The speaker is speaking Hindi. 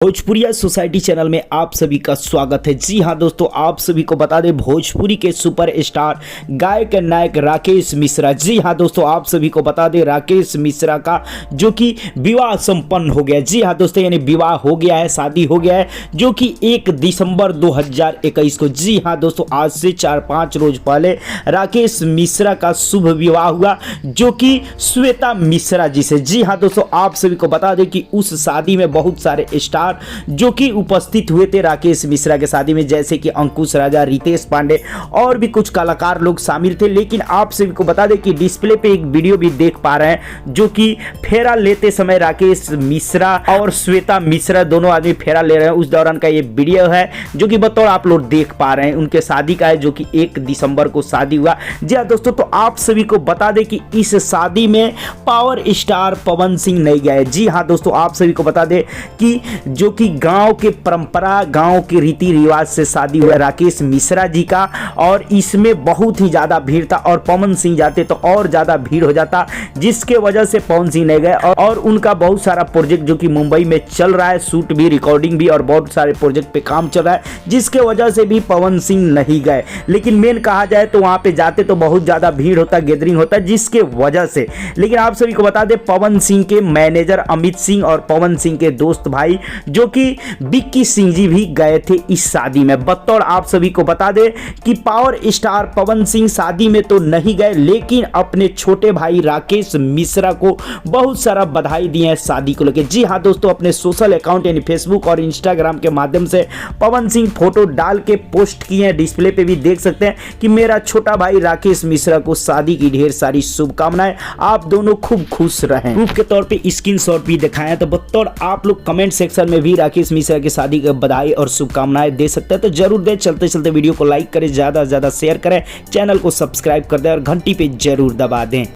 भोजपुरिया सोसाइटी चैनल में आप सभी का स्वागत है। जी हाँ दोस्तों, आप सभी को बता दें भोजपुरी के सुपर स्टार गायक नायक राकेश मिश्रा। जी हाँ दोस्तों, आप सभी को बता दें राकेश मिश्रा का जो कि विवाह संपन्न हो गया। जी हाँ दोस्तों, यानी विवाह हो गया है, शादी हो गया है, जो कि 1 दिसंबर 2021 को। जी हाँ दोस्तों, आज से 4-5 रोज पहले राकेश मिश्रा का शुभ विवाह हुआ, जो कि श्वेता मिश्रा जी से। जी हाँ दोस्तों, आप सभी को बता दें कि उस शादी में बहुत सारे स्टार जो कि उपस्थित हुए थे राकेश मिश्रा के शादी में, जैसे कि अंकुश राजा, रितेश पांडे और भी कुछ कलाकार लोग शामिल थे। लेकिन आप सभी को बता दें कि डिस्प्ले पे एक वीडियो भी देख पा रहे हैं, जो कि फेरा लेते समय राकेश मिश्रा और श्वेता मिश्रा दोनों आदमी फेरा ले रहे हैं, उस दौरान का ये वीडियो है जो कि बतौर आप लोग देख पा रहे हैं उनके शादी का है, जो कि 1 दिसंबर को शादी हुआ। जी हाँ दोस्तों, तो आप सभी को बता दें कि इस शादी में पावर स्टार पवन सिंह नहीं गए। जी हाँ दोस्तों, आप सभी को बता दें कि जो कि गांव के परंपरा, गांव के रीति रिवाज से शादी हुआ राकेश मिश्रा जी का, और इसमें बहुत ही ज्यादा भीड़ था, और पवन सिंह जाते तो और ज्यादा भीड़ हो जाता, जिसके वजह से पवन सिंह नहीं गए। और उनका बहुत सारा प्रोजेक्ट जो कि मुंबई में चल रहा है, शूट भी, रिकॉर्डिंग भी, और बहुत सारे प्रोजेक्ट पे काम चल रहा है, जिसके वजह से भी पवन सिंह नहीं गए। लेकिन मेन कहा जाए तो वहां पे जाते तो बहुत ज्यादा भीड़ होता, गैदरिंग होता, जिसके वजह से। लेकिन आप सभी को बता दें पवन सिंह के मैनेजर अमित सिंह और पवन सिंह के दोस्त भाई जो कि विक्की सिंह जी भी गए थे इस शादी में। बतौर आप सभी को बता दें कि पावर स्टार पवन सिंह शादी में तो नहीं गए, लेकिन अपने छोटे भाई राकेश मिश्रा को बहुत सारा बधाई दिए हैं शादी को लेकर। जी हाँ दोस्तों, अपने सोशल अकाउंट यानी फेसबुक और इंस्टाग्राम के माध्यम से पवन सिंह फोटो डाल के पोस्ट किए हैं। डिस्प्ले पे भी देख सकते हैं कि मेरा छोटा भाई राकेश मिश्रा को शादी की ढेर सारी शुभकामनाएं, आप दोनों खूब खुश रहें। प्रूफ के तौर पे स्क्रीनशॉट भी दिखाया, तो बतौर आप लोग कमेंट सेक्शन में भी राकेश मिश्रा की शादी की बधाई और शुभकामनाएं दे सकते हैं, तो जरूर दे। चलते चलते वीडियो को लाइक करें, ज्यादा से ज्यादा शेयर करें, चैनल को सब्सक्राइब कर दें और घंटी पे जरूर दबा दें।